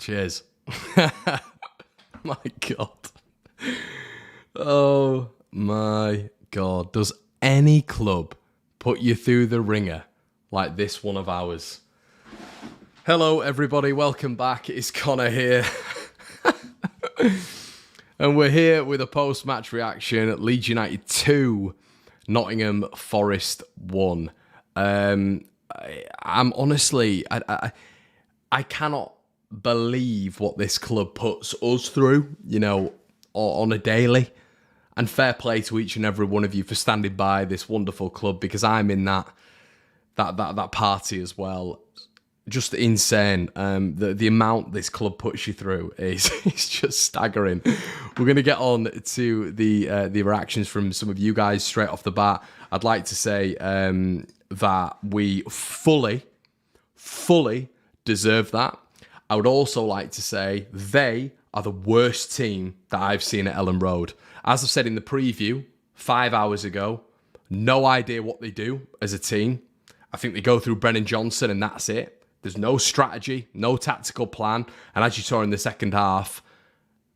Cheers. My God. Oh my God. Does any club put you through the ringer like this one of ours? Hello, everybody. Welcome back. It's Connor here. And we're here with a post-match reaction at Leeds United 2, Nottingham Forest 1. I'm honestly, I cannot believe what this club puts us through, on a daily. And fair play to each and every one of you for standing by this wonderful club, because I'm in that party as well. Just insane. The amount this club puts you through is just staggering. We're going to get on to the reactions from some of you guys straight off the bat. I'd like to say that we fully deserve that. I would also like to say they are the worst team that I've seen at Ellen Road. As I've said in the preview 5 hours ago, no idea what they do as a team. I think they go through Brennan Johnson and that's it. There's no strategy, no tactical plan. And as you saw in the second half,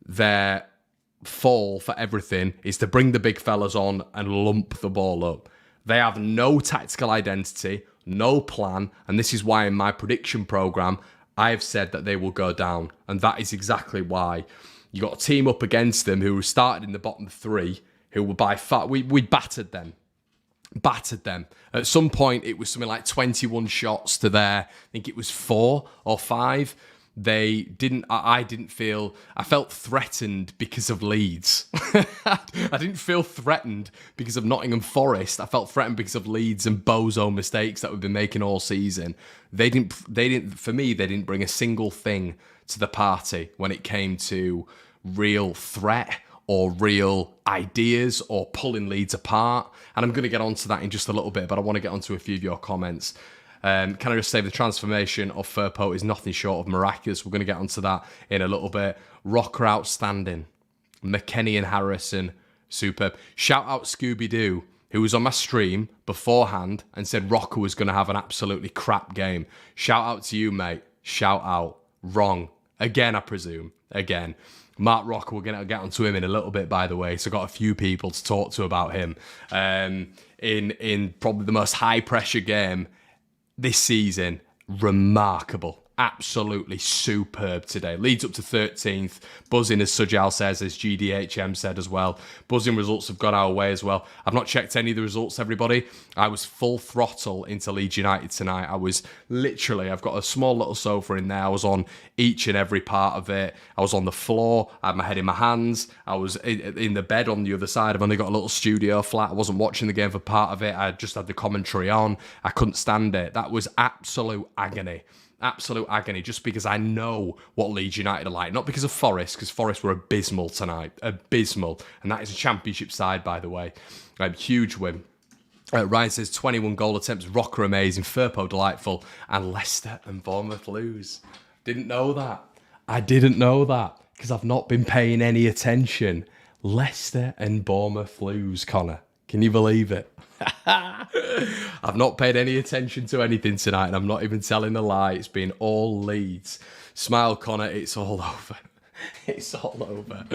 their fall for everything is to bring the big fellas on and lump the ball up. They have no tactical identity, no plan. And this is why in my prediction programme, I have said that they will go down. And that is exactly why. You got a team up against them who started in the bottom three, who were by far, we battered them. At some point, it was something like 21 shots to their, I think it was 4 or 5. I felt threatened because of Leeds. I didn't feel threatened because of Nottingham Forest. I felt threatened because of Leeds and bozo mistakes that we've been making all season. They didn't bring a single thing to the party when it came to real threat or real ideas or pulling Leeds apart. And I'm going to get onto that in just a little bit, but I want to get onto a few of your comments. Can I just say the transformation of Firpo is nothing short of miraculous. We're going to get onto that in a little bit. Roca outstanding. Mckennie and Harrison, superb. Shout out Scooby-Doo, who was on my stream beforehand and said Roca was going to have an absolutely crap game. Shout out to you, mate. Shout out. Wrong. Again, I presume. Again. Mark Roca, we're going to get onto him in a little bit, by the way. So I've got a few people to talk to about him. In probably the most high-pressure game this season. Remarkable. Absolutely superb today. Leads up to 13th. Buzzing, as Sujal says, as GDHM said as well. Buzzing results have gone our way as well. I've not checked any of the results, everybody. I was full throttle into Leeds United tonight. I was literally, I've got a small little sofa in there. I was on each and every part of it. I was on the floor. I had my head in my hands. I was in the bed on the other side. I've only got a little studio flat. I wasn't watching the game for part of it. I just had the commentary on. I couldn't stand it. That was absolute agony. Absolute agony, just because I know what Leeds United are like. Not because of Forest, because Forest were abysmal tonight. Abysmal. And that is a championship side, by the way. Huge win. Ryan says 21 goal attempts. Roca amazing. Firpo delightful. And Leicester and Bournemouth lose. Didn't know that. I didn't know that because I've not been paying any attention. Leicester and Bournemouth lose, Connor. Can you believe it? I've not paid any attention to anything tonight, and I'm not even telling a lie. It's been all Leeds. Smile, Connor. It's all over. It's all over.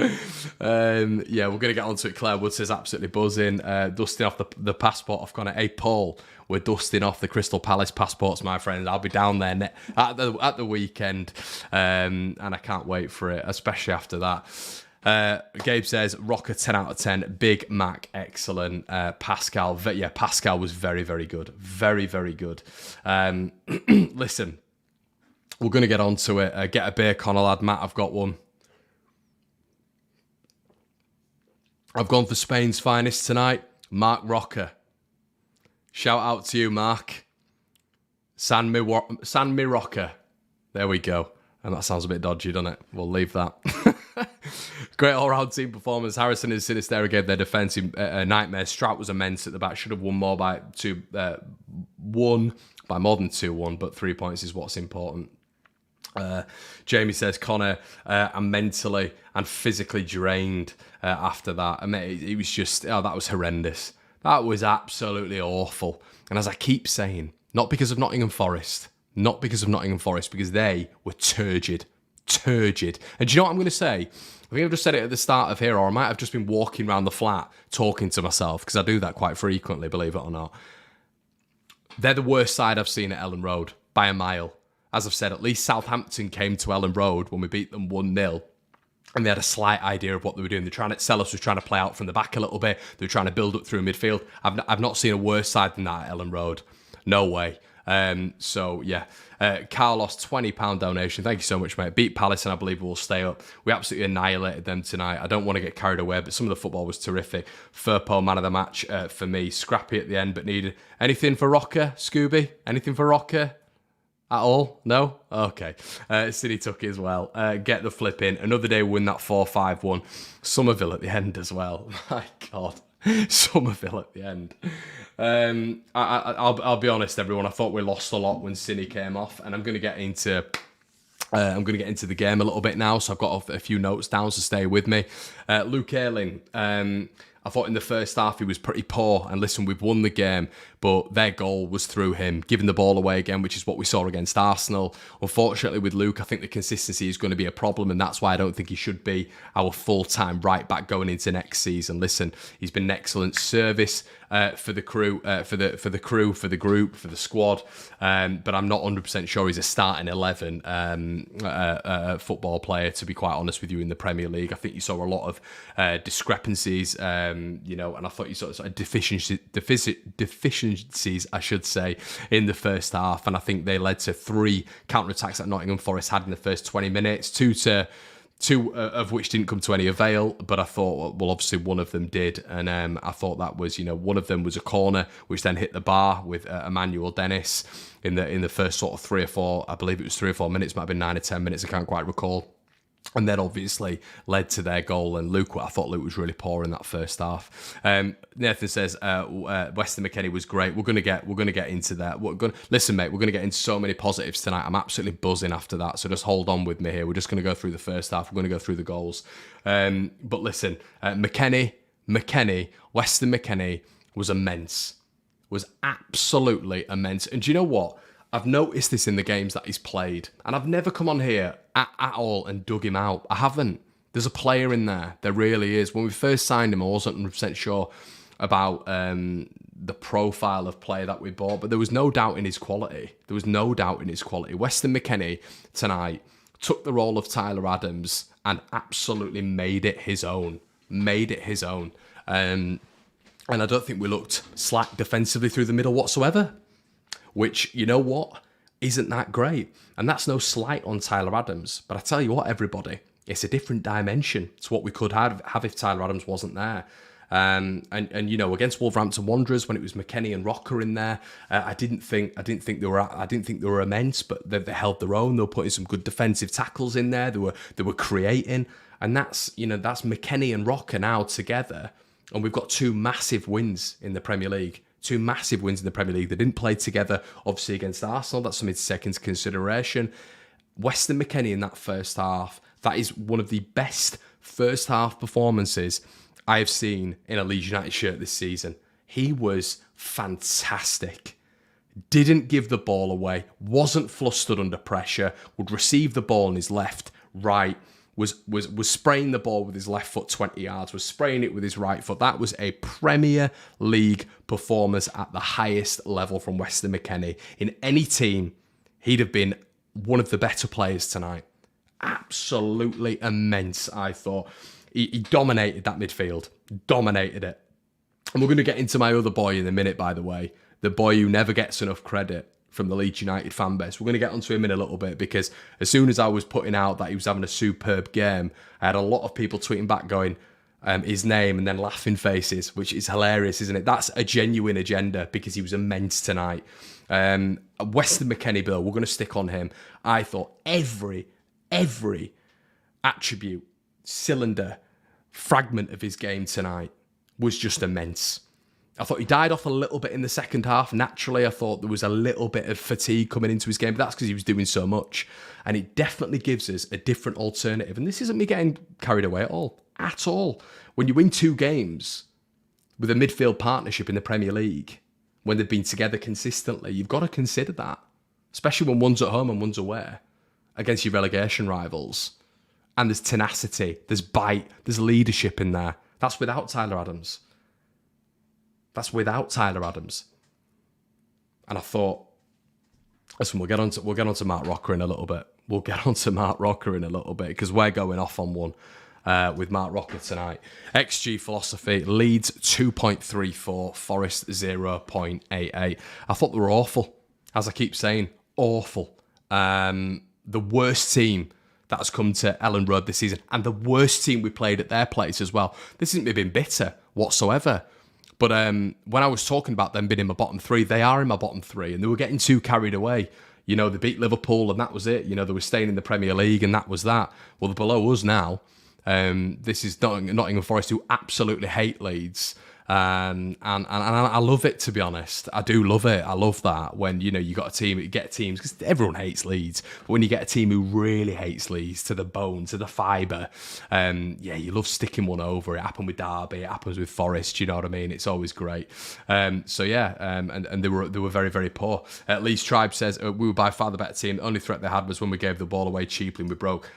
Yeah, we're going to get onto it. Claire Wood says absolutely buzzing. Dusting off the passport off Connor. Hey, Paul, we're dusting off the Crystal Palace passports, my friend. I'll be down there at the weekend, and I can't wait for it, especially after that. Gabe says Roca 10 out of 10. Big Mac excellent. Pascal, Pascal was very, very good. Very, very good. Listen, we're going to get onto it. Get a beer, Connor, lad. Matt, I've got one. I've gone for Spain's finest tonight, Mark Roca. Shout out to you, Mark. San Mi Roca. There we go. And that sounds a bit dodgy, doesn't it? We'll leave that. Great all-round team performance. Harrison and Sinisterra gave their defence a nightmare. Strout was immense at the back. Should have won more by more than 2-1, but 3 points is what's important. Jamie says, Connor, I'm mentally and physically drained after that. I mean, it was just, that was horrendous. That was absolutely awful. And as I keep saying, not because of Nottingham Forest, because they were turgid. Turgid. And do you know what I'm going to say? I think I've just said it at the start of here, or I might have just been walking around the flat talking to myself, because I do that quite frequently, believe it or not. They're the worst side I've seen at Ellen Road by a mile. As I've said, at least Southampton came to Ellen Road when we beat them 1-0. And they had a slight idea of what they were doing. Sellers was trying to play out from the back a little bit. They were trying to build up through midfield. I've not seen a worse side than that at Ellen Road. No way. So yeah, Carlos, £20 donation. Thank you so much, mate. Beat Palace, and I believe we'll stay up. We absolutely annihilated them tonight. I don't want to get carried away, but some of the football was terrific. Firpo, man of the match for me. Scrappy at the end, but needed. Anything for Roca, Scooby? Anything for Roca? At all? No? Okay. City took it as well. Get the flip in. Another day win that 4-5-1. Somerville at the end as well. My God. Somerville at the end. I'll be honest, everyone. I thought we lost a lot when Cine came off, and I'm going to get into the game a little bit now. So I've got a few notes down, so stay with me. Luke Ayling. I thought in the first half he was pretty poor, and listen, we've won the game, but their goal was through him, giving the ball away again, which is what we saw against Arsenal. Unfortunately with Luke, I think the consistency is going to be a problem, and that's why I don't think he should be our full-time right back going into next season. Listen, he's been an excellent service for the crew, for the group, for the squad, but I'm not 100% sure he's a starting 11 football player, to be quite honest with you, in the Premier League. I think you saw a lot of discrepancies, and I thought you saw sort of deficiencies, I should say, in the first half, and I think they led to 3 counter-attacks that Nottingham Forest had in the first 20 minutes, two of which didn't come to any avail, but I thought, well, obviously one of them did, and I thought that was, one of them was a corner, which then hit the bar with Emmanuel Dennis in the first sort of 3 or 4, I believe it was 3 or 4 minutes, might have been 9 or 10 minutes, I can't quite recall. And then obviously led to their goal. And I thought Luke was really poor in that first half. Nathan says Weston Mckennie was great. We're gonna get into that. Listen, mate, we're gonna get into so many positives tonight. I'm absolutely buzzing after that. So just hold on with me here. We're just gonna go through the first half. We're gonna go through the goals. But listen, Weston McKennie was immense. Was absolutely immense. And do you know what? I've noticed this in the games that he's played, and I've never come on here at all and dug him out. I haven't. There's a player in there. There really is. When we first signed him, I wasn't 100% sure about the profile of player that we bought, but there was no doubt in his quality. Weston McKennie tonight took the role of Tyler Adams and absolutely made it his own. And I don't think we looked slack defensively through the middle whatsoever. Which, you know what, isn't that great. And that's no slight on Tyler Adams. But I tell you what, everybody, it's a different dimension to what we could have if Tyler Adams wasn't there. And against Wolverhampton Wanderers, when it was Mckennie and Roca in there, I didn't think they were immense, but they held their own. They were putting some good defensive tackles in there. They were creating, and that's Mckennie and Roca now together, and we've got 2 massive wins in the Premier League. 2 massive wins in the Premier League. They didn't play together, obviously, against Arsenal. That's something to take into consideration. Weston McKennie in that first half, that is one of the best first half performances I have seen in a Leeds United shirt this season. He was fantastic. Didn't give the ball away, wasn't flustered under pressure, would receive the ball in his left, right, was spraying the ball with his left foot 20 yards, was spraying it with his right foot. That was a Premier League performance at the highest level from Weston McKennie. In any team, he'd have been one of the better players tonight. Absolutely immense, I thought. He dominated that midfield. Dominated it. And we're going to get into my other boy in a minute, by the way. The boy who never gets enough credit from the Leeds United fan base. We're going to get onto him in a little bit, because as soon as I was putting out that he was having a superb game, I had a lot of people tweeting back going his name and then laughing faces, which is hilarious, isn't it? That's a genuine agenda, because he was immense tonight. Weston McKennie, Bill, we're going to stick on him. I thought every attribute, cylinder, fragment of his game tonight was just immense. I thought he died off a little bit in the second half. Naturally, I thought there was a little bit of fatigue coming into his game, but that's because he was doing so much. And it definitely gives us a different alternative. And this isn't me getting carried away at all. At all. When you win 2 games with a midfield partnership in the Premier League, when they've been together consistently, you've got to consider that. Especially when one's at home and one's away. against your relegation rivals. And there's tenacity, there's bite, there's leadership in there. That's without Tyler Adams. That's without Tyler Adams. And I thought, listen, we'll get on to Mark Roca in a little bit. Because we're going off on one with Mark Roca tonight. XG philosophy, Leeds 2.34, Forest 0.88. I thought they were awful, as I keep saying, awful. The worst team that has come to Ellen Road this season, and the worst team we played at their place as well. This isn't me being bitter whatsoever. But when I was talking about them being in my bottom three, they are in my bottom three, and they were getting too carried away. You know, they beat Liverpool, and that was it. You know, they were staying in the Premier League, and that was that. Well, they're below us now. This is Nottingham Forest, who absolutely hate Leeds. And I love it, to be honest. I do love it. I love that when, you know, you got a team, you get teams, because everyone hates Leeds, but when you get a team who really hates Leeds to the bone, to the fibre, yeah, you love sticking one over. It happened with Derby, it happens with Forest, you know what I mean? It's always great. So yeah, and they were very, very poor. Leeds Tribe says, we were by far the better team. The only threat they had was when we gave the ball away cheaply and we broke.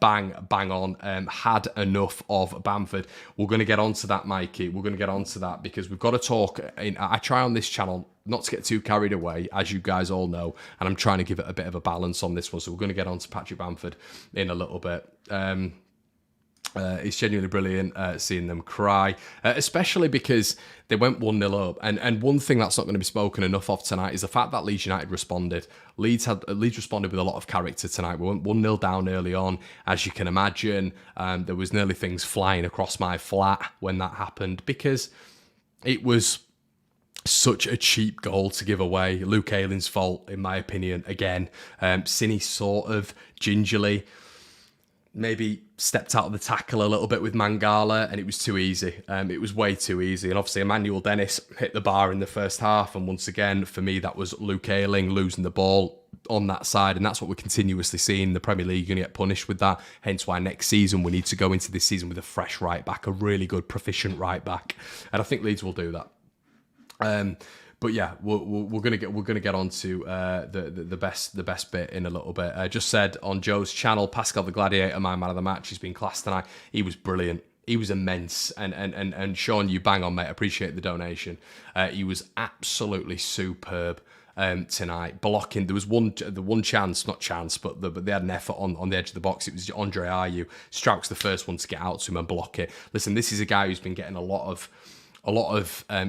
Bang on, had enough of Bamford. We're going to get onto that, Mikey. We're going to get onto that because we've got to talk. I try on this channel not to get too carried away, as you guys all know, and I'm trying to give it a bit of a balance on this one. So we're going to get on to Patrick Bamford in a little bit. It's genuinely brilliant seeing them cry, especially because they went 1-0 up. And one thing that's not going to be spoken enough of tonight is the fact that Leeds United responded. Leeds responded with a lot of character tonight. We went 1-0 down early on, as you can imagine. There was nearly things flying across my flat when that happened because it was such a cheap goal to give away. Luke Ayling's fault, in my opinion, again. Cine sort of gingerly maybe stepped out of the tackle a little bit with Mangala, and it was too easy. It was way too easy. And obviously, Emmanuel Dennis hit the bar in the first half. And once again, for me, that was Luke Ayling losing the ball on that side. And that's what we're continuously seeing in the Premier League. You're going to get punished with that. Hence why next season, we need to go into this season with a fresh right back, a really good, proficient right back. And I think Leeds will do that. But yeah, we're gonna get on to the best bit in a little bit. Just said on Joe's channel, Pascal the Gladiator, my man of the match. He's been class tonight. He was brilliant. He was immense. And Sean, you bang on, mate. Appreciate the donation. He was absolutely superb tonight. Blocking. There was one chance, not chance, but they had an effort on the edge of the box. It was Andre Ayew. Strauch's the first one to get out to him and block it. Listen, this is a guy who's been getting a lot of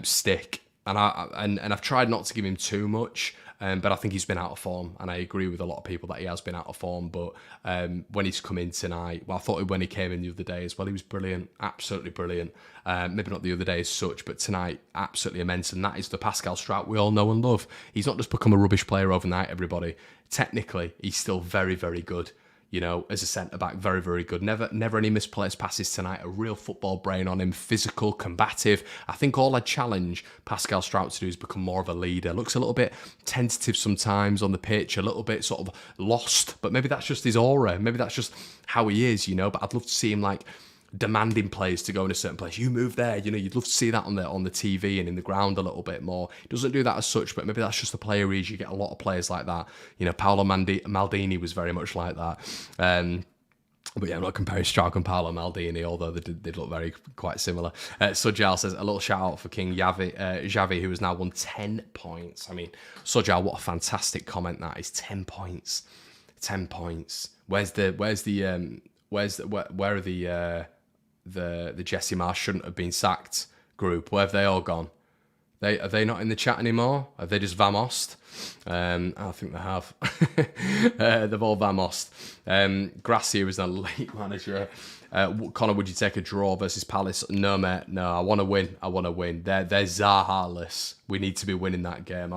stick. And I've tried not to give him too much, but I think he's been out of form. And I agree with a lot of people that he has been out of form. But when he's come in tonight, well, I thought when he came in the other day as well, he was brilliant, absolutely brilliant. Maybe not the other day as such, but tonight, absolutely immense. And that is the Pascal Strout we all know and love. He's not just become a rubbish player overnight, everybody. Technically, he's still very, very good. You know, as a centre-back, very, very good. Never any misplaced passes tonight. A real football brain on him, physical, combative. I think all I'd challenge Pascal Strout to do is become more of a leader. Looks a little bit tentative sometimes on the pitch, a little bit sort of lost, but maybe that's just his aura. Maybe that's just how he is, you know, but I'd love to see him like demanding players to go in a certain place. You move there, you know, you'd love to see that on the TV and in the ground a little bit more. He doesn't do that as such, but maybe that's just the player he is. You get a lot of players like that. You know, Paolo Maldini was very much like that. But yeah, I'm not comparing Strouk and Paolo Maldini, although they did look quite similar. Sujal says, a little shout out for King Xavi, who has now won 10 points. I mean, Sujal, what a fantastic comment that is. 10 points. 10 points. Where are the Jesse Marsh shouldn't have been sacked group? Where have they all gone? Are they not in the chat anymore? Have they just vamossed? I think they have. They've all vamossed. Gracia is a late manager. Connor, would you take a draw versus Palace? No, mate. No, I want to win. They're Zaha-less. We need to be winning that game.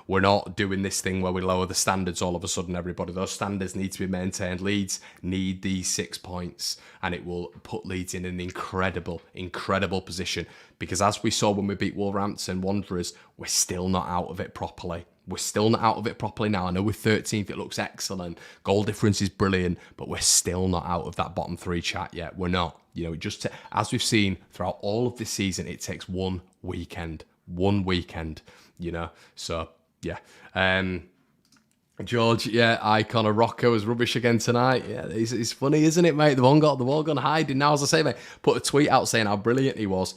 We're not doing this thing where we lower the standards all of a sudden, everybody. Those standards need to be maintained. Leeds need these 6 points, and it will put Leeds in an incredible, incredible position. Because as we saw when we beat Wolverhampton Wanderers, we're still not out of it properly. We're still not out of it properly now. I know we're 13th, it looks excellent. Goal difference is brilliant, but we're still not out of that bottom three chat yet. We're not. You know, it just, as we've seen throughout all of this season, it takes one weekend, you know. So, yeah. George, yeah, icon of Roca was rubbish again tonight. Yeah, it's funny, isn't it, mate? They've all gone hiding now. As I say, mate, put a tweet out saying how brilliant he was.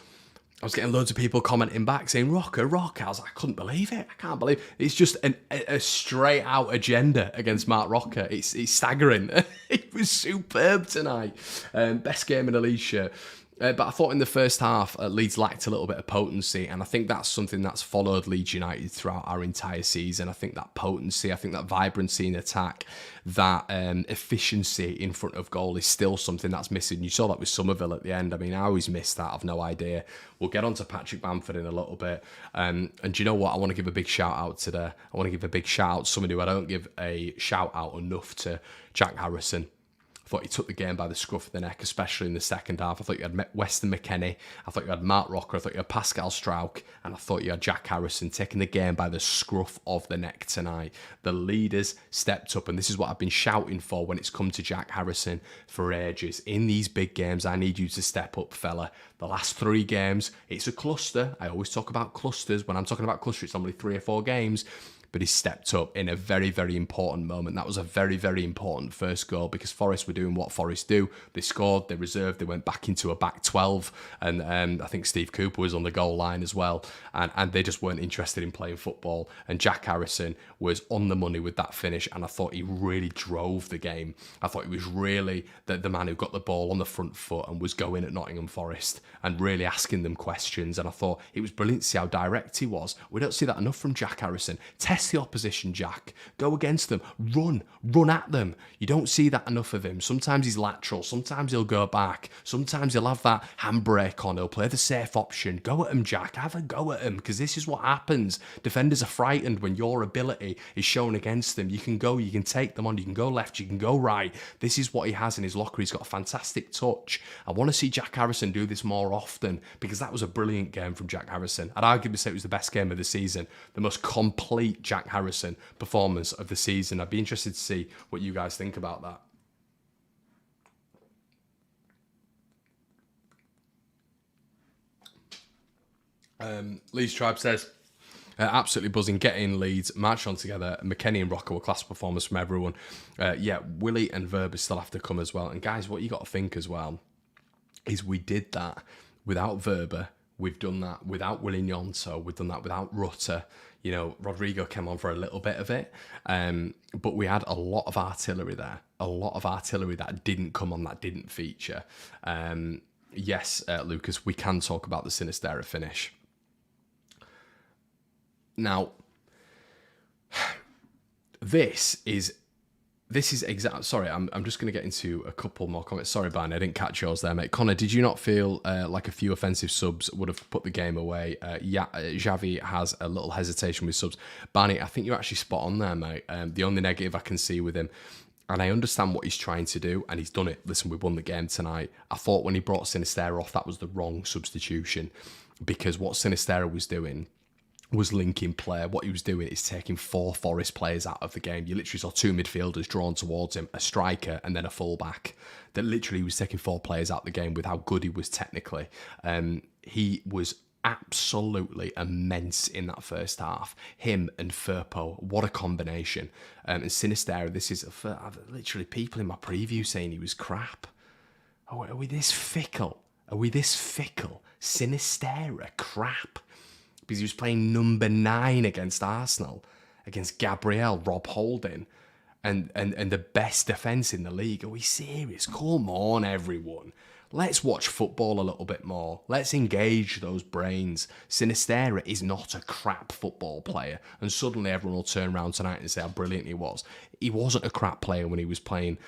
I was getting loads of people commenting back saying Roca. I was like, I couldn't believe it. I can't believe it. It's just a straight out agenda against Mark Roca. It's staggering. It was superb tonight. Best game in a Leeds shirt. But I thought in the first half, Leeds lacked a little bit of potency, and I think that's something that's followed Leeds United throughout our entire season. I think that potency, I think that vibrancy in attack, that efficiency in front of goal is still something that's missing. You saw that with Somerville at the end. I mean, I always missed that. I've no idea. We'll get on to Patrick Bamford in a little bit. And do you know what? I want to give a big shout out today. I want to give a big shout out to somebody who I don't give a shout out enough to, Jack Harrison. I thought he took the game by the scruff of the neck, especially in the second half. I thought you had Weston Mckennie. I thought you had Mark Roca. I thought you had Pascal Strauch. And I thought you had Jack Harrison taking the game by the scruff of the neck tonight. The leaders stepped up. And this is what I've been shouting for when it's come to Jack Harrison for ages. In these big games, I need you to step up, fella. The last 3 games, it's a cluster. I always talk about clusters. When I'm talking about cluster, it's only 3 or 4 games. But he stepped up in a very, very important moment. That was a very, very important first goal because Forest were doing what Forest do. They scored, they reserved, they went back into a back 12. And I think Steve Cooper was on the goal line as well. And they just weren't interested in playing football. And Jack Harrison was on the money with that finish. And I thought he really drove the game. I thought he was really the man who got the ball on the front foot and was going at Nottingham Forest and really asking them questions. And I thought it was brilliant to see how direct he was. We don't see that enough from Jack Harrison. Test the opposition, Jack. Go against them. Run at them. You don't see that enough of him. Sometimes he's lateral. Sometimes he'll go back. Sometimes he'll have that handbrake on. He'll play the safe option. Go at him, Jack. Have a go at him because this is what happens. Defenders are frightened when your ability is shown against them. You can go, you can take them on, you can go left, you can go right. This is what he has in his locker. He's got a fantastic touch. I want to see Jack Harrison do this more often because that was a brilliant game from Jack Harrison. I'd arguably say it was the best game of the season, the most complete Jack Harrison performance of the season. I'd be interested to see what you guys think about that. Leeds Tribe says, absolutely buzzing. Get in, Leeds. March on together. Mckennie and Roca were class performance from everyone. Yeah, Willie and Verba still have to come as well. And guys, what you got to think as well is we did that without Verba. We've done that without Willie Nyonto. We've done that without Rutter. You know, Rodrigo came on for a little bit of it. But we had a lot of artillery there. A lot of artillery that didn't come on, that didn't feature. Yes, Lucas, we can talk about the Sinistera finish. Now, this is exact. Sorry, I'm just going to get into a couple more comments. Sorry, Barney, I didn't catch yours there, mate. Connor, did you not feel like a few offensive subs would have put the game away? Yeah, Xavi has a little hesitation with subs. Barney, I think you're actually spot on there, mate. The only negative I can see with him, and I understand what he's trying to do, and he's done it. Listen, we won the game tonight. I thought when he brought Sinistera off, that was the wrong substitution because what Sinistera was doing was linking play. What he was doing is taking 4 Forest players out of the game. You literally saw 2 midfielders drawn towards him, a striker and then a fullback. That literally was taking 4 players out of the game with how good he was technically. He was absolutely immense in that first half. Him and Firpo, what a combination. And Sinistera, this is literally people in my preview saying he was crap. Oh, are we this fickle? Sinistera, crap. Because he was playing number 9 against Arsenal, against Gabriel, Rob Holding, and the best defence in the league. Are we serious? Come on, everyone. Let's watch football a little bit more. Let's engage those brains. Sinistera is not a crap football player. And suddenly everyone will turn around tonight and say how brilliant he was. He wasn't a crap player when he was playing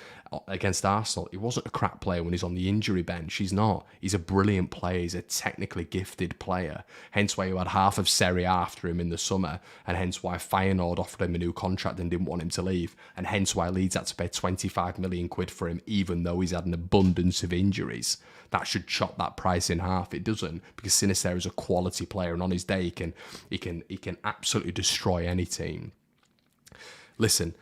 against Arsenal. He wasn't a crap player when he's on the injury bench. He's not. He's a brilliant player. He's a technically gifted player. Hence why you had half of Serie A after him in the summer. And hence why Feyenoord offered him a new contract and didn't want him to leave. And hence why Leeds had to pay 25 million quid for him, even though he's had an abundance of injuries. That should chop that price in half. It doesn't, because Sinistera is a quality player, and on his day he can absolutely destroy any team. Listen,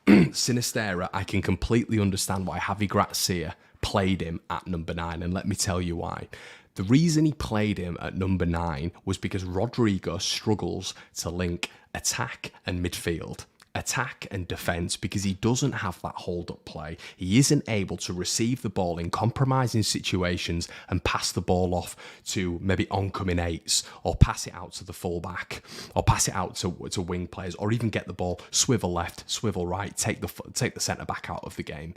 Sinistera, I can completely understand why Javi Gracia played him at number 9, and let me tell you why. The reason he played him at number 9 was because Rodrigo struggles to link attack and midfield. attack and defence because he doesn't have that hold-up play. He isn't able to receive the ball in compromising situations and pass the ball off to maybe oncoming eights, or pass it out to the fullback, or pass it out to wing players, or even get the ball swivel left, swivel right, take the centre-back out of the game.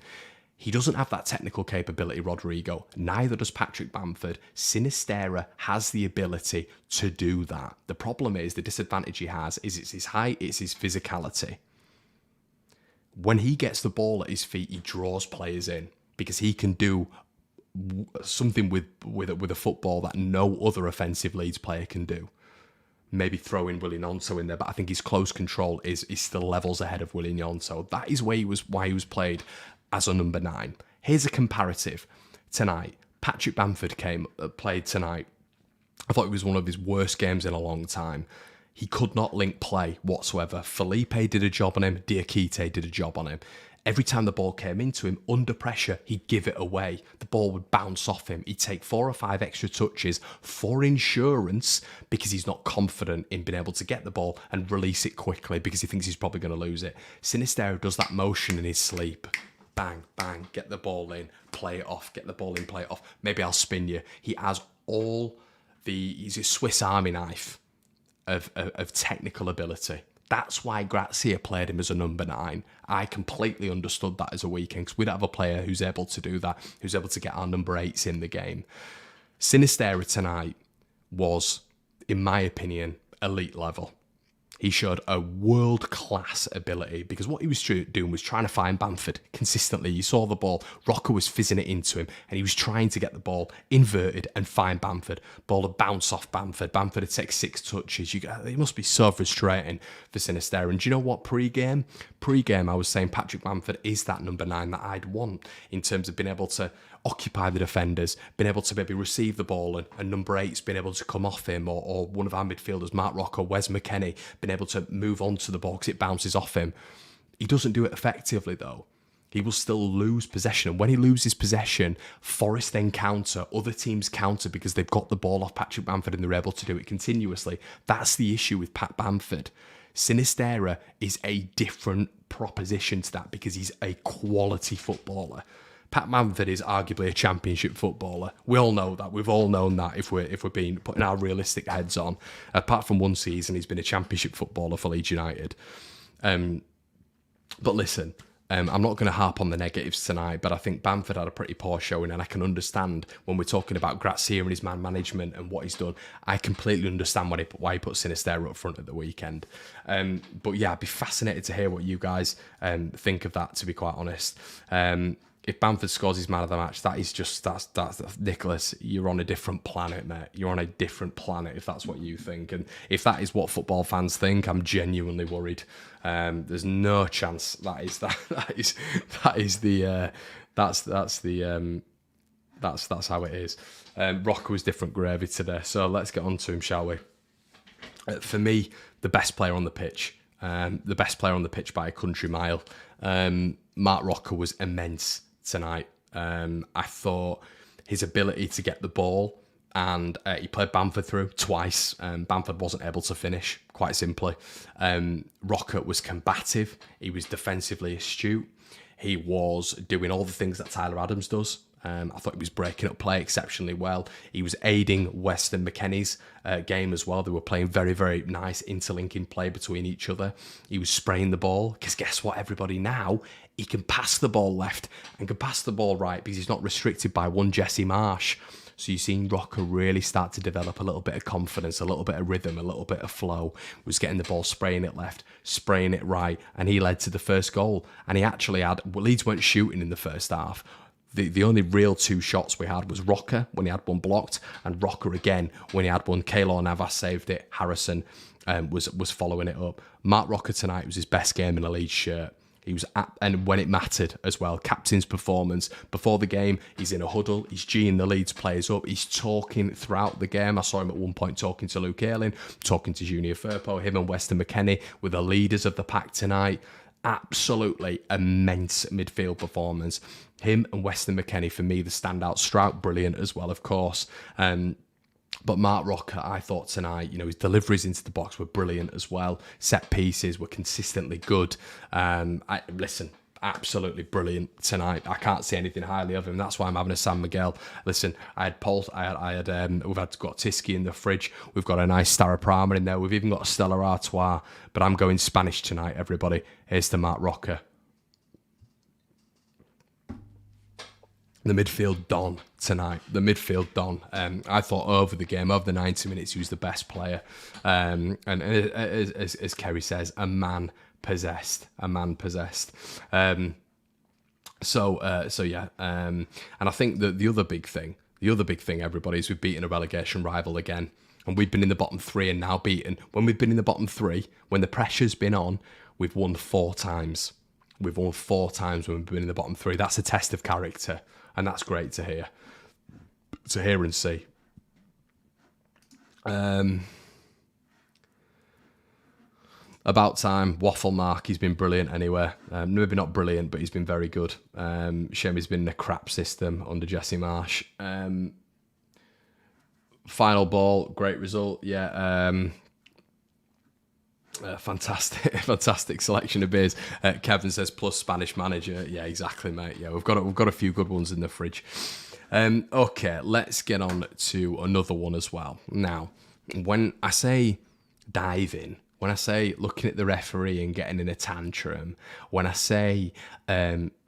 He doesn't have that technical capability, Rodrigo. Neither does Patrick Bamford. Sinisterra has the ability to do that. The problem is, the disadvantage he has is it's his height, it's his physicality. When he gets the ball at his feet, he draws players in because he can do something with a football that no other offensive Leeds player can do. Maybe throw in Willian Gnonto in there, but I think his close control is still levels ahead of Willian Gnonto. That is why he was played as a number 9. Here's a comparative. Tonight, Patrick Bamford played tonight. I thought it was one of his worst games in a long time. He could not link play whatsoever. Felipe did a job on him. Diakite did a job on him. Every time the ball came into him, under pressure, he'd give it away. The ball would bounce off him. He'd take 4 or 5 extra touches for insurance because he's not confident in being able to get the ball and release it quickly because he thinks he's probably going to lose it. Sinisterra does that motion in his sleep. Bang, bang, get the ball in, play it off, get the ball in, play it off. Maybe I'll spin you. He has he's a Swiss Army knife of technical ability. That's why Grazia played him as a number 9. I completely understood that as a weekend because we don't have a player who's able to do that, who's able to get our number 8s in the game. Sinisterra tonight was, in my opinion, elite level. He showed a world-class ability because what he was doing was trying to find Bamford consistently. You saw the ball. Roca was fizzing it into him and he was trying to get the ball inverted and find Bamford. Ball would bounce off Bamford. Bamford would take 6 touches. It must be so frustrating for Sinisterra. And do you know what? Pre-game, I was saying Patrick Bamford is that number 9 that I'd want in terms of being able to occupy the defenders, being able to maybe receive the ball and number 8's been able to come off him, or one of our midfielders, Mark Roca, Wes Mckennie, been able to move on to the ball because it bounces off him. He doesn't do it effectively though. He will still lose possession. And when he loses possession, Forest then counter, other teams counter because they've got the ball off Patrick Bamford and they're able to do it continuously. That's the issue with Pat Bamford. Sinisterra is a different proposition to that because he's a quality footballer. Pat Bamford is arguably a championship footballer. We all know that. We've all known that if we're being putting our realistic heads on. Apart from one season, he's been a championship footballer for Leeds United. But listen, I'm not going to harp on the negatives tonight, but I think Bamford had a pretty poor showing, and I can understand when we're talking about Grazia and his man management and what he's done. I completely understand why he put Sinisterra up front at the weekend. But yeah, I'd be fascinated to hear what you guys think of that, to be quite honest. If Bamford scores his man of the match, that's Nicholas, you're on a different planet, mate. You're on a different planet if that's what you think. And if that is what football fans think, I'm genuinely worried. There's no chance that's how it is. Roca was different gravy today. So let's get on to him, shall we? For me, the best player on the pitch. The best player on the pitch by a country mile. Mark Roca was immense tonight. I thought his ability to get the ball, and he played Bamford through twice. Bamford wasn't able to finish, quite simply. Roca was combative. He was defensively astute. He was doing all the things that Tyler Adams does. I thought he was breaking up play exceptionally well. He was aiding Weston McKennie's game as well. They were playing very, very nice interlinking play between each other. He was spraying the ball because guess what, everybody, now he can pass the ball left and can pass the ball right because he's not restricted by one Jesse Marsh. So you've seen Roca really start to develop a little bit of confidence, a little bit of rhythm, a little bit of flow. Was getting the ball, spraying it left, spraying it right, and he led to the first goal. And he actually Leeds weren't shooting in the first half. The only real 2 shots we had was Roca when he had one blocked, and Roca again when he had one. Keylor Navas saved it. Harrison was following it up. Mark Roca tonight was his best game in a Leeds shirt. He was and when it mattered as well, captain's performance. Before the game, he's in a huddle. He's geeing the Leeds players up. He's talking throughout the game. I saw him at one point talking to Luke Ayling, talking to Junior Firpo. Him and Weston McKennie were the leaders of the pack tonight. Absolutely immense midfield performance. Him and Weston McKennie, for me, the standout. Strout, brilliant as well, of course. But Mark Roca, I thought tonight, his deliveries into the box were brilliant as well. Set pieces were consistently good. Listen, absolutely brilliant tonight. I can't say anything highly of him. That's why I'm having a San Miguel. Listen, we've got Tiski in the fridge. We've got a nice Staroprama in there. We've even got a Stella Artois. But I'm going Spanish tonight, everybody. Here's to Mark Roca. The midfield Don tonight. The midfield Don. I thought over the game, over the 90 minutes, he was the best player. And as Kerry says, a man possessed. And I think that the other big thing, everybody, is we've beaten a relegation rival again. And we've been in the bottom three and now beaten. When we've been in the bottom three, when the pressure's been on, we've won 4 times. We've won 4 times when we've been in the bottom three. That's a test of character. And that's great to hear. To hear and see. About time. Waffle Mark, he's been brilliant anyway. Maybe not brilliant, but he's been very good. Shame he's been in a crap system under Jesse Marsh. Final ball, great result. Yeah. Fantastic selection of beers. Kevin says plus Spanish manager. Yeah, exactly, mate. Yeah, we've got a few good ones in the fridge. Okay, let's get on to another one as well. Now, when I say diving, when I say looking at the referee and getting in a tantrum, when I say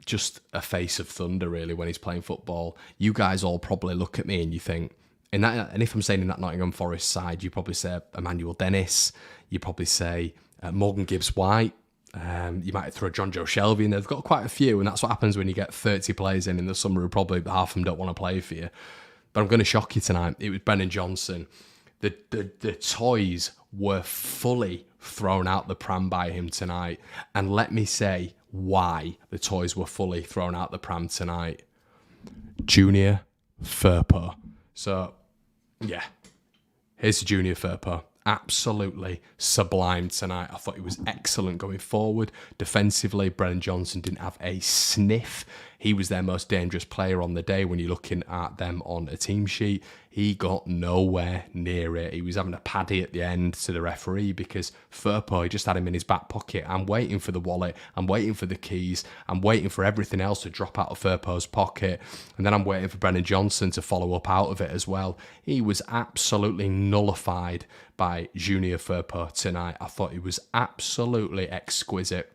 just a face of thunder, really, when he's playing football, you guys all probably look at me and you think, and if I'm saying in that Nottingham Forest side, you probably say Emmanuel Dennis, you probably say Morgan Gibbs-White, you might throw John Joe Shelby in there. They've got quite a few, and that's what happens when you get 30 players in the summer who probably half of them don't want to play for you. But I'm going to shock you tonight. It was Brennan Johnson. The toys were fully thrown out the pram by him tonight. And let me say why the toys were fully thrown out the pram tonight. Junior Firpo. So, yeah, here's Junior Firpo. Absolutely sublime tonight. I thought he was excellent going forward. Defensively, Brennan Johnson didn't have a sniff. He was their most dangerous player on the day when you're looking at them on a team sheet. He got nowhere near it. He was having a paddy at the end to the referee because Firpo, he just had him in his back pocket. I'm waiting for the wallet. I'm waiting for the keys. I'm waiting for everything else to drop out of Firpo's pocket. And then I'm waiting for Brennan Johnson to follow up out of it as well. He was absolutely nullified by Junior Firpo tonight. I thought he was absolutely exquisite.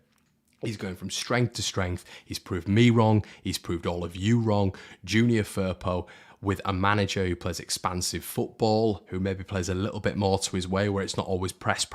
He's going from strength to strength. He's proved me wrong. He's proved all of you wrong. Junior Firpo, with a manager who plays expansive football, who maybe plays a little bit more to his way, where it's not always press,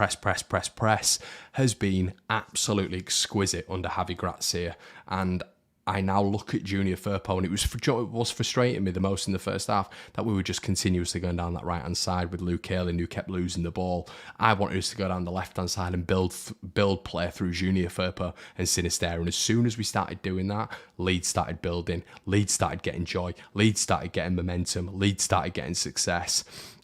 has been absolutely exquisite under Javi Gracia. And I now look at Junior Firpo, and it was frustrating me the most in the first half that we were just continuously going down that right-hand side with Luke Ayling, who kept losing the ball. I wanted us to go down the left-hand side and build play through Junior Firpo and Sinisterra. And as soon as we started doing that, Leeds started building, Leeds started getting joy, Leeds started getting momentum, Leeds started getting success.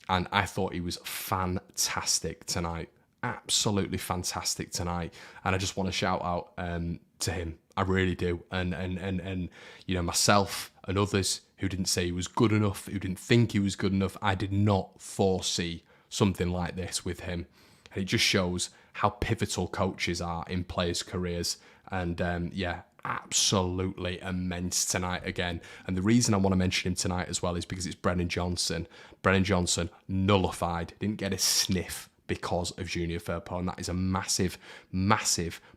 And I thought he was fantastic tonight. Absolutely fantastic tonight. And I just want to shout out to him. I really do. And myself and others who didn't say he was good enough, who didn't think he was good enough, I did not foresee something like this with him. And it just shows how pivotal coaches are in players' careers. And absolutely immense tonight again. And the reason I want to mention him tonight as well is because it's Brennan Johnson. Brennan Johnson nullified, didn't get a sniff because of Junior Firpo, and that is a massive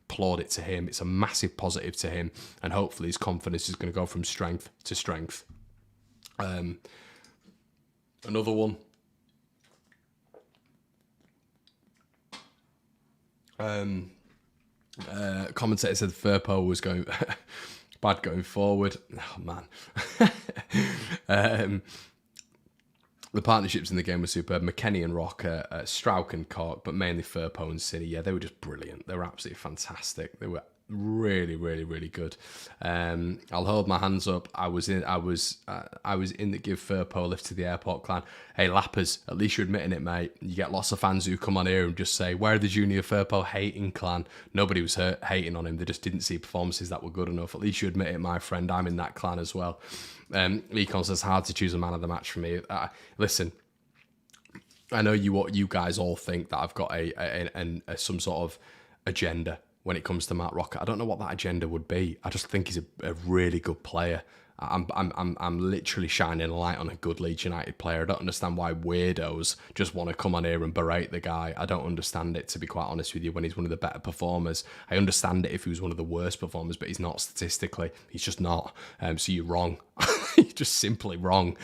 plaudit to him. It's a massive positive to him, and hopefully his confidence is going to go from strength to strength. Another one. Commentator said Firpo was going bad going forward. Oh man. The partnerships in the game were superb. Mckennie and Roca, Strauch and Cork, but mainly Firpo and City. Yeah, they were just brilliant. They were absolutely fantastic. They were really, really, really good. I'll hold my hands up. I was in the give Firpo a lift to the airport clan. Hey, Lappers, at least you're admitting it, mate. You get lots of fans who come on here and just say, where are the Junior Firpo hating clan? Nobody was hating on him. They just didn't see performances that were good enough. At least you admit it, my friend. I'm in that clan as well. Econ says, hard to choose a man of the match for me. Listen, I know you guys all think that I've got a some sort of agenda when it comes to Matt Roca. I don't know what that agenda would be. I just think he's a really good player. I'm literally shining a light on a good Leeds United player. I don't understand why weirdos just want to come on here and berate the guy. I don't understand it, to be quite honest with you, when he's one of the better performers. I understand it if he was one of the worst performers, but he's not statistically. He's just not. So you're wrong. You're just simply wrong.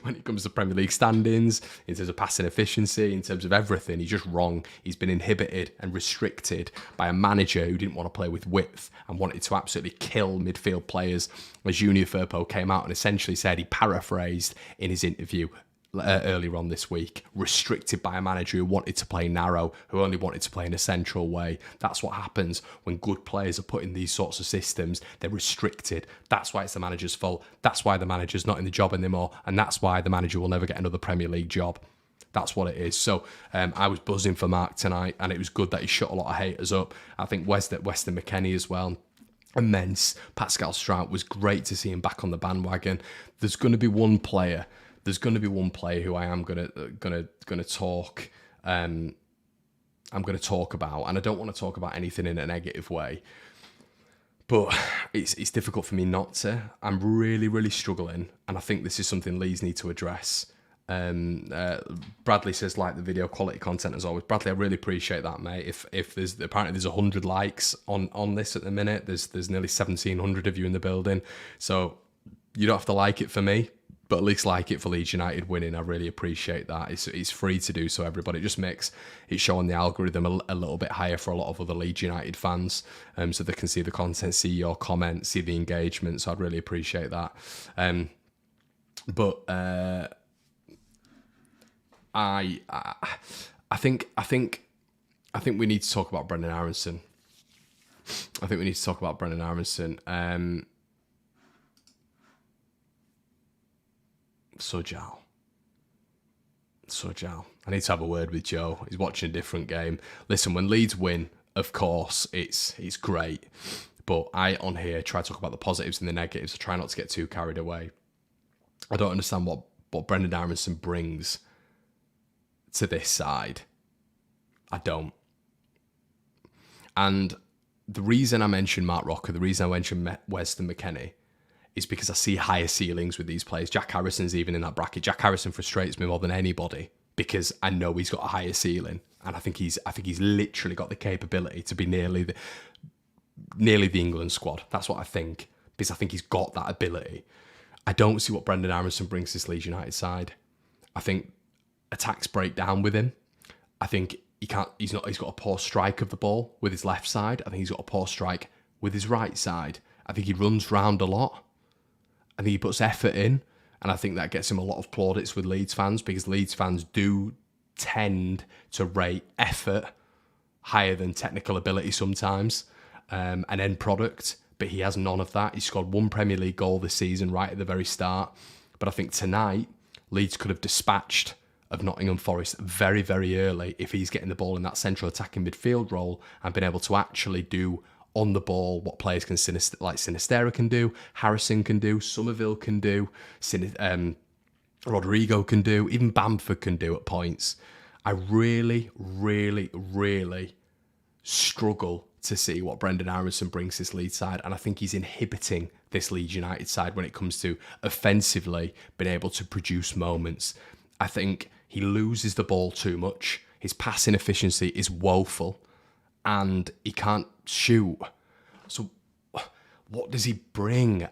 When it comes to Premier League standings, in terms of passing efficiency, in terms of everything, he's just wrong. He's been inhibited and restricted by a manager who didn't want to play with width and wanted to absolutely kill midfield players. As Junior Firpo came out and essentially said, he paraphrased in his interview earlier on this week, restricted by a manager who wanted to play narrow, who only wanted to play in a central way. That's what happens when good players are put in these sorts of systems. They're restricted. That's why it's the manager's fault. That's why the manager's not in the job anymore. And that's why the manager will never get another Premier League job. That's what it is. So I was buzzing for Mark tonight, and it was good that he shut a lot of haters up. I think Weston Mckennie as well. Immense. Pascal Strout was great to see him back on the bandwagon. There's going to be one player who I am gonna talk. I'm going to talk about, and I don't want to talk about anything in a negative way, but it's difficult for me not to. I'm really struggling, and I think this is something Leeds need to address. Bradley says, like the video, quality content as always. Bradley, I really appreciate that, mate. If there's 100 likes on this at the minute, there's nearly 1,700 of you in the building, so you don't have to like it for me, but at least like it for Leeds United winning. I really appreciate that. It's free to do so, everybody. It just makes it show on the algorithm a little bit higher for a lot of other Leeds United fans, so they can see the content, see your comments, see the engagement. So I'd really appreciate that. I think we need to talk about Brendan Aronson. Sujal. I need to have a word with Joe. He's watching a different game. Listen, when Leeds win, of course, it's great. But I, on here, try to talk about the positives and the negatives. I try not to get too carried away. I don't understand what Brendan Aronson brings to this side. I don't. And the reason I mentioned Mark Roca, the reason I mentioned Weston Mckennie, is because I see higher ceilings with these players. Jack Harrison's even in that bracket. Jack Harrison frustrates me more than anybody because I know he's got a higher ceiling, and I think he's literally got the capability to be nearly the England squad. That's what I think, because I think he's got that ability. I don't see what Brendan Aronson brings to this Leeds United side. I think attacks break down with him. I think he's got a poor strike of the ball with his left side. I think he's got a poor strike with his right side. I think he runs round a lot. I think he puts effort in, and I think that gets him a lot of plaudits with Leeds fans, because Leeds fans do tend to rate effort higher than technical ability sometimes, and end product, but he has none of that. He scored one Premier League goal this season right at the very start, but I think tonight Leeds could have dispatched of Nottingham Forest very, very early if he's getting the ball in that central attacking midfield role and been able to actually do on the ball what players can like Sinistera can do, Harrison can do, Somerville can do, Rodrigo can do, even Bamford can do at points. I really struggle to see what Brendan Aronson brings this Leeds side, and I think he's inhibiting this Leeds United side when it comes to offensively being able to produce moments. I think he loses the ball too much. His passing efficiency is woeful, and he can't shoot. So what does he bring?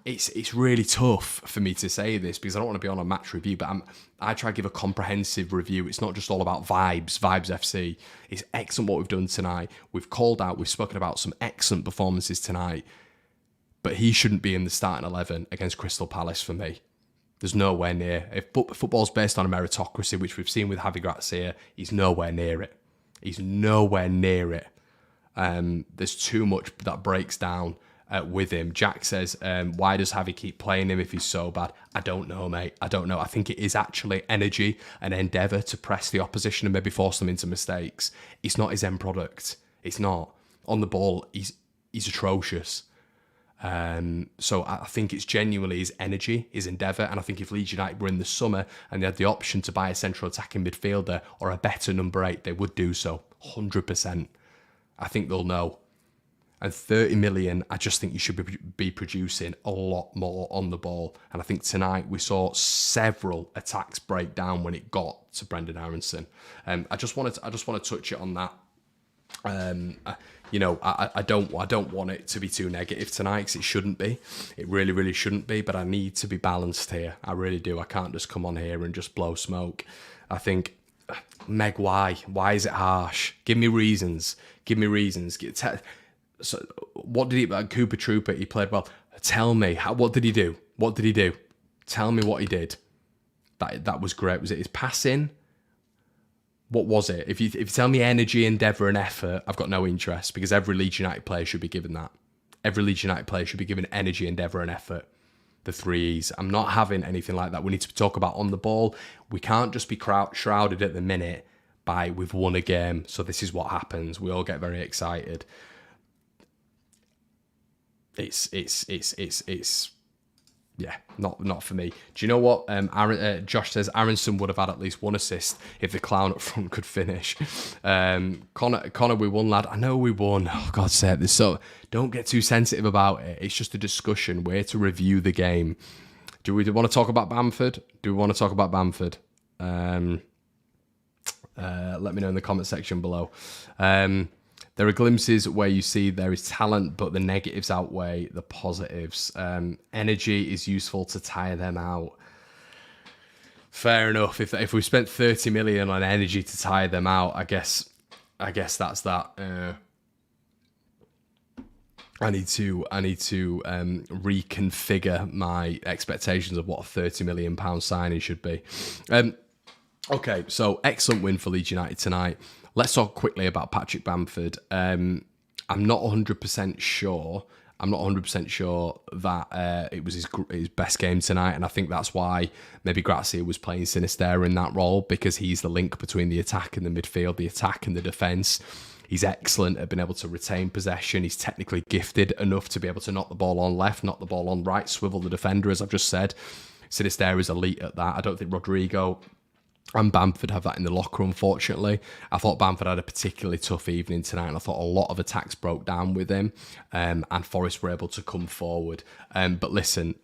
It's really tough for me to say this because I don't want to be on a match review, but I try to give a comprehensive review. It's not just all about vibes FC. It's excellent what we've done tonight. We've spoken about some excellent performances tonight, but he shouldn't be in the starting 11 against Crystal Palace for me. There's nowhere near. If football's based on a meritocracy, which we've seen with Javi Gracia, he's nowhere near it. He's nowhere near it. There's too much that breaks down with him. Jack says, why does Javi keep playing him if he's so bad? I don't know, mate. I don't know. I think it is actually energy and endeavour to press the opposition and maybe force them into mistakes. It's not his end product. It's not. On the ball, he's atrocious. So I think it's genuinely his energy, his endeavour, and I think if Leeds United were in the summer and they had the option to buy a central attacking midfielder or a better number 8, they would do so, 100%. I think they'll know. And 30 million, I just think you should be producing a lot more on the ball. And I think tonight we saw several attacks break down when it got to Brendan Aronson. I just want to touch it on that. I don't want it to be too negative tonight, because it shouldn't be. It really, really shouldn't be. But I need to be balanced here. I really do. I can't just come on here and just blow smoke. I think, Meg, why? Why is it harsh? Give me reasons. So what did he? Cooper Trooper, he played well. Tell me, what did he do? What did he do? Tell me what he did. That was great. Was it his passing? What was it? If you tell me energy, endeavour and effort, I've got no interest, because every Leeds United player should be given that. Every Leeds United player should be given energy, endeavour and effort. The 3 E's. I'm not having anything like that. We need to talk about on the ball. We can't just be shrouded at the minute by we've won a game, so this is what happens. We all get very excited. It's not for me. Do you know what? Josh says Aronson would have had at least 1 assist if the clown up front could finish. Connor, we won, lad. I know we won. Oh, God's sake. So don't get too sensitive about it. It's just a discussion. We're to review the game. Do we want to talk about Bamford? Let me know in the comment section below. There are glimpses where you see there is talent, but the negatives outweigh the positives. Energy is useful to tire them out. Fair enough. If we spent 30 million on energy to tire them out, I guess that's that. I need to reconfigure my expectations of what a £30 million signing should be. Okay, so excellent win for Leeds United tonight. Let's talk quickly about Patrick Bamford. I'm not 100% sure. That it was his best game tonight, and I think that's why maybe Grazia was playing Sinisterra in that role, because he's the link between the attack and the midfield, the attack and the defence. He's excellent at being able to retain possession. He's technically gifted enough to be able to knock the ball on left, knock the ball on right, swivel the defender, as I've just said. Sinisterra is elite at that. I don't think Rodrigo and Bamford have that in the locker, unfortunately. I thought Bamford had a particularly tough evening tonight, and I thought a lot of attacks broke down with him, and Forest were able to come forward. But listen,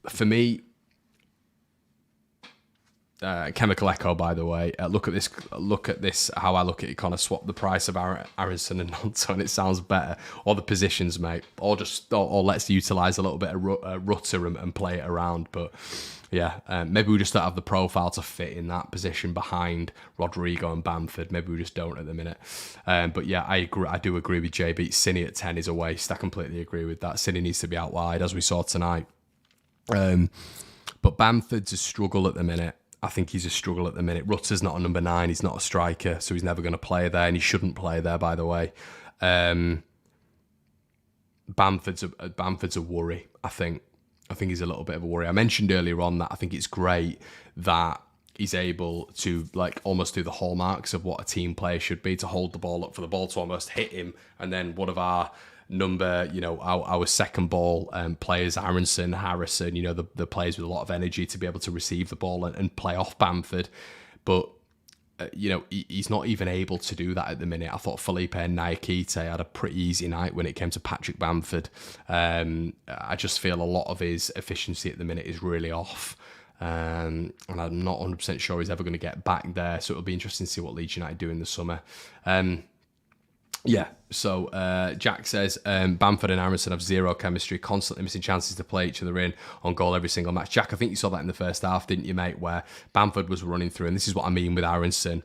for me, Chemical Echo, by the way, look at this, how I look at it, kind of swap the price of Aronson and Nonto, and it sounds better. Or the positions, mate. Or let's utilise a little bit of Rutter and play it around. But yeah, maybe we just don't have the profile to fit in that position behind Rodrigo and Bamford. Maybe we just don't at the minute. But yeah, I do agree with JB. Cine at 10 is a waste. I completely agree with that. Cine needs to be out wide, as we saw tonight. But Bamford's a struggle at the minute. I think he's a struggle at the minute. Rutter's not a number 9. He's not a striker, so he's never going to play there, and he shouldn't play there, by the way. Bamford's a worry, I think. I think he's a little bit of a worry. I mentioned earlier on that I think it's great that he's able to almost do the hallmarks of what a team player should be, to hold the ball up for the ball to almost hit him, and then one of our our second ball players, Aronson, Harrison, the players with a lot of energy to be able to receive the ball and play off Bamford. But he's not even able to do that at the minute. I thought Felipe and Nyakite had a pretty easy night when it came to Patrick Bamford. I just feel a lot of his efficiency at the minute is really off. And I'm not 100% sure he's ever going to get back there. So it'll be interesting to see what Leeds United do in the summer. Yeah, so Jack says Bamford and Aronson have zero chemistry, constantly missing chances to play each other in on goal every single match. Jack, I think you saw that in the first half, didn't you, mate, where Bamford was running through, and this is what I mean with Aronson,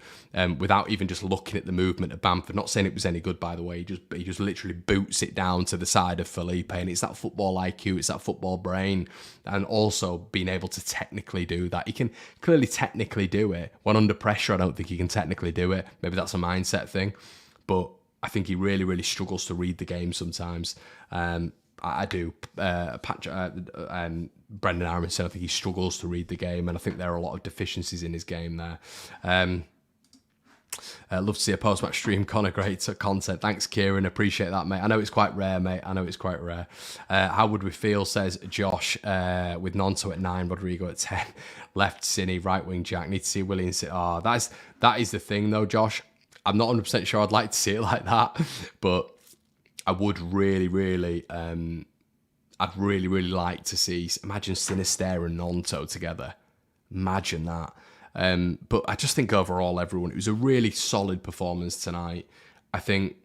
without even just looking at the movement of Bamford, not saying it was any good, by the way, he just literally boots it down to the side of Felipe, and it's that football IQ, it's that football brain, and also being able to technically do that. He can clearly technically do it. When under pressure, I don't think he can technically do it. Maybe that's a mindset thing, but I think he really, really struggles to read the game sometimes. I do. Brendan Aronson, I think he struggles to read the game, and I think there are a lot of deficiencies in his game there. Love to see a post-match stream, Connor. Great content. Thanks, Kieran. Appreciate that, mate. I know it's quite rare, mate. I know it's quite rare. How would we feel, says Josh, with Nonto at 9, Rodrigo at 10, left Cine, right wing Jack. Need to see Williams. Oh, that is the thing, though, Josh. I'm not 100% sure I'd like to see it like that, but I would really, really, I'd really, really like to see, imagine Sinister and Nonto together. Imagine that. But I just think overall, everyone, it was a really solid performance tonight. I think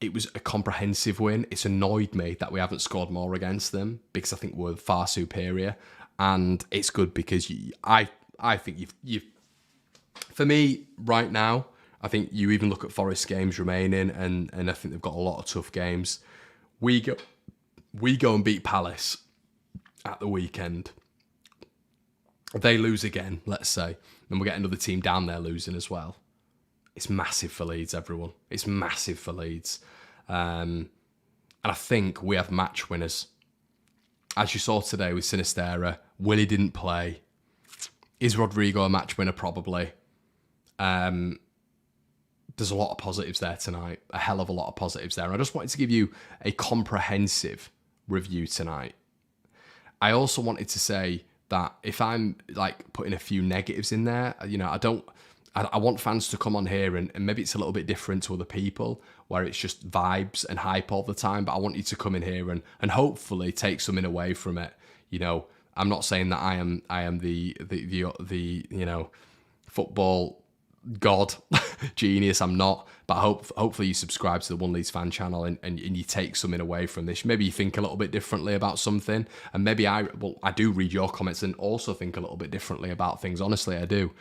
it was a comprehensive win. It's annoyed me that we haven't scored more against them because I think we're far superior, and it's good because I think you've for me right now. I think you even look at Forest games remaining, and I think they've got a lot of tough games. We go and beat Palace at the weekend. They lose again, let's say, and we get another team down there losing as well. It's massive for Leeds, everyone. It's massive for Leeds. And I think we have match winners. As you saw today with Sinistera, Willie didn't play. Is Rodrigo a match winner? Probably. There's a lot of positives there tonight. A hell of a lot of positives there. And I just wanted to give you a comprehensive review tonight. I also wanted to say that if I'm like putting a few negatives in there, you know, I want fans to come on here and maybe it's a little bit different to other people where it's just vibes and hype all the time, but I want you to come in here and hopefully take something away from it. You know, I'm not saying that I am the you know, football god genius. I'm not, but hopefully you subscribe to the One Leeds Fan Channel and you take something away from this. Maybe you think a little bit differently about something, and maybe I do read your comments and also think a little bit differently about things. Honestly, I do.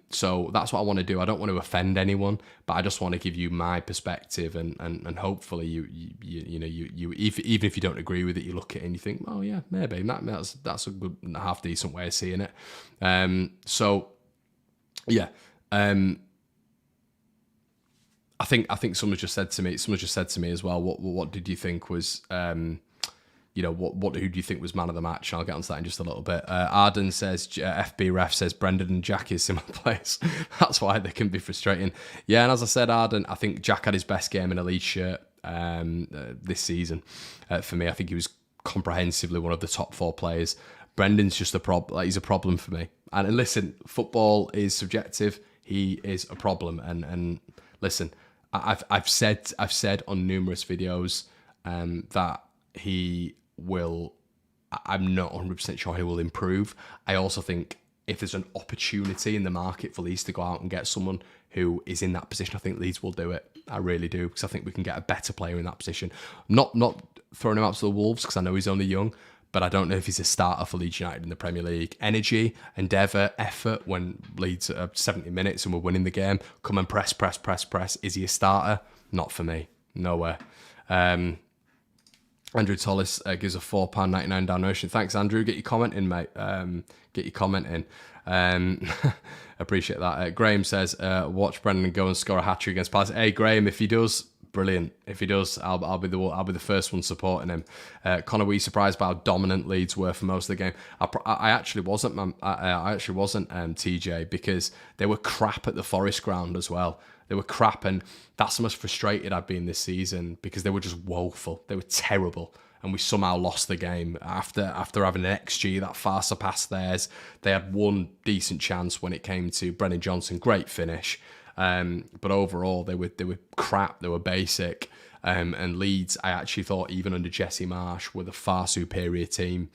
So that's what I want to do. I don't want to offend anyone, but I just want to give you my perspective, and hopefully you even if you don't agree with it, you look at it and you think, oh yeah, maybe that's a good half decent way of seeing it. So yeah. I think someone just said to me as well, what did you think was, who do you think was man of the match? And I'll get onto that in just a little bit. Arden says, FB ref says Brendan and Jack is similar players. That's why they can be frustrating. Yeah, and as I said, Arden, I think Jack had his best game in a Leeds shirt this season. For me, I think he was comprehensively one of the top 4 players. Brendan's just a problem. Like, he's a problem for me. And listen, football is subjective. He is a problem. And listen, I've said on numerous videos that he will. I'm not 100% sure he will improve. I also think if there's an opportunity in the market for Leeds to go out and get someone who is in that position, I think Leeds will do it. I really do, because I think we can get a better player in that position. Not throwing him out to the Wolves because I know he's only young. But I don't know if he's a starter for Leeds United in the Premier League. Energy, endeavour, effort when Leeds are 70 minutes and we're winning the game. Come and press. Is he a starter? Not for me. Nowhere. Andrew Tollis gives a £4.99 donation. Thanks, Andrew. Get your comment in, mate. Get your comment in. Appreciate that. Graham says, watch Brendan go and score a hat-trick against Palace. Hey, Graham, if he does... Brilliant. If he does, I'll be the first one supporting him. Connor, were you surprised by how dominant Leeds were for most of the game? I actually wasn't, man. I actually wasn't, TJ, because they were crap at the Forest ground as well. They were crap, and that's the most frustrated I've been this season because they were just woeful. They were terrible, and we somehow lost the game after having an XG that far surpassed theirs. They had one decent chance when it came to Brennan Johnson. Great finish. But overall, they were crap. They were basic. And Leeds, I actually thought, even under Jesse Marsh, were the far superior team.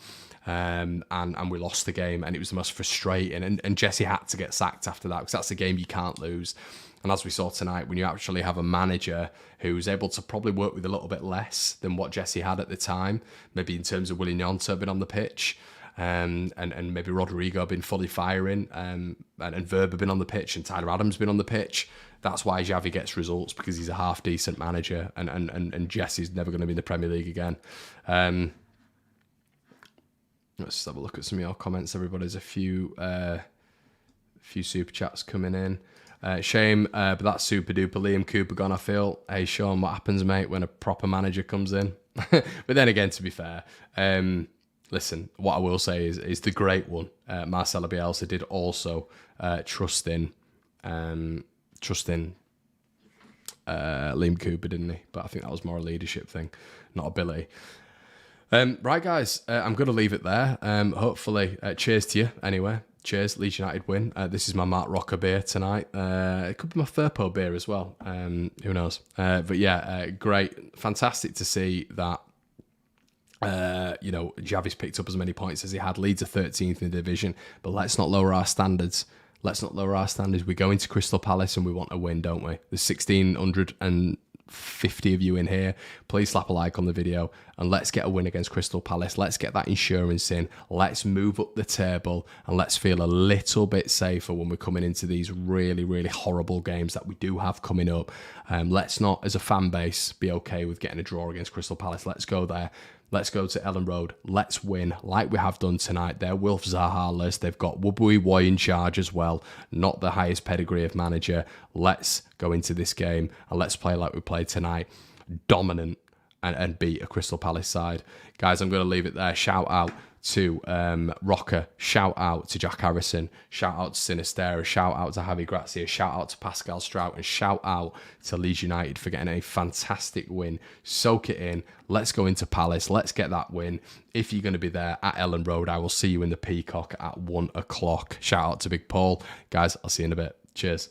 And we lost the game, and it was the most frustrating. And Jesse had to get sacked after that because that's a game you can't lose. And as we saw tonight, when you actually have a manager who's able to probably work with a little bit less than what Jesse had at the time, maybe in terms of Willie Gnonto being on the pitch, and maybe Rodrigo been fully firing, and Verba been on the pitch, and Tyler Adams been on the pitch. That's why Xavi gets results, because he's a half decent manager, and Jesse's never going to be in the Premier League again. Let's just have a look at some of your comments. Everybody's a few super chats coming in. Shame, but that's super duper. Liam Cooper gone, I feel. Hey Sean, what happens, mate, when a proper manager comes in? But then again, to be fair, listen, what I will say is the great one, Marcelo Bielsa, did also trust in Liam Cooper, didn't he? But I think that was more a leadership thing, not ability. Right, guys, I'm going to leave it there. Hopefully, cheers to you anyway. Cheers, Leeds United win. This is my Mark Roca beer tonight. It could be my Furpo beer as well. Who knows? But yeah, great. Fantastic to see that, Javi's picked up as many points as he had. Leeds are 13th in the division. But let's not lower our standards. We go into Crystal Palace and we want a win, don't we? There's 1,650 of you in here. Please slap a like on the video and let's get a win against Crystal Palace. Let's get that insurance in. Let's move up the table and let's feel a little bit safer when we're coming into these really, really horrible games that we do have coming up. Let's not, as a fan base, be okay with getting a draw against Crystal Palace. Let's go there. Let's go to Ellen Road. Let's win like we have done tonight. They're Wilf Zaha-less. They've got Wubui Woy in charge as well. Not the highest pedigree of manager. Let's go into this game and let's play like we played tonight. Dominant and beat a Crystal Palace side. Guys, I'm going to leave it there. Shout out to Roca. Shout out to Jack Harrison. Shout out to Sinistera. Shout out to Javi Gracia. Shout out to Pascal Strout. And shout out to Leeds United for getting a fantastic win. Soak it in. Let's go into Palace. Let's get that win. If you're going to be there at Ellen Road, I will see you in the Peacock at 1 o'clock. Shout out to Big Paul. Guys, I'll see you in a bit. Cheers.